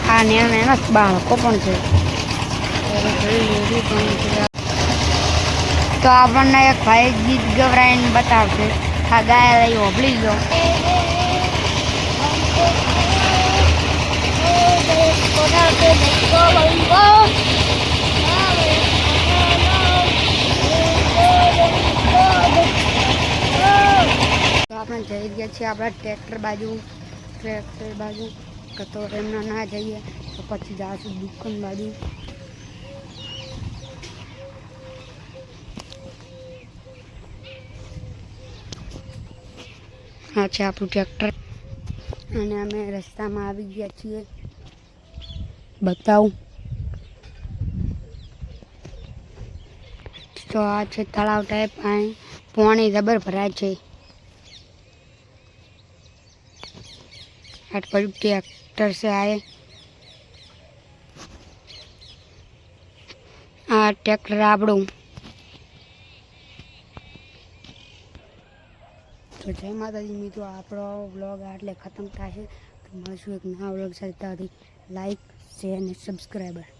આ નાના બાળકો પણ છે તો આપણને એક ભાઈ ગીત ગવરાઈને બતાવશે આ ગાય લઈ હોબળી લો આપણે જઈ ગયા છીએ આપણા ટ્રેક્ટર બાજુ તો એમના ના જઈએ તો પછી જાશું દુકાન બાજુ આ છે આપણું ટ્રેક્ટર અને અમે રસ્તામાં આવી ગયા છીએ બતાવું તો આ છે તળાવ ટાઈપ પાણી જબર ભરાય છે आठ पर ट्रैक्टर से आए आ ट्रैक्टर आपड़ू तो जय माता जी मित्रों आपणो व्लॉग आटले खत्म थाशे तो मळीशुं एक नवा व्लॉग साथे लाइक शेयर ने सब्सक्राइबर।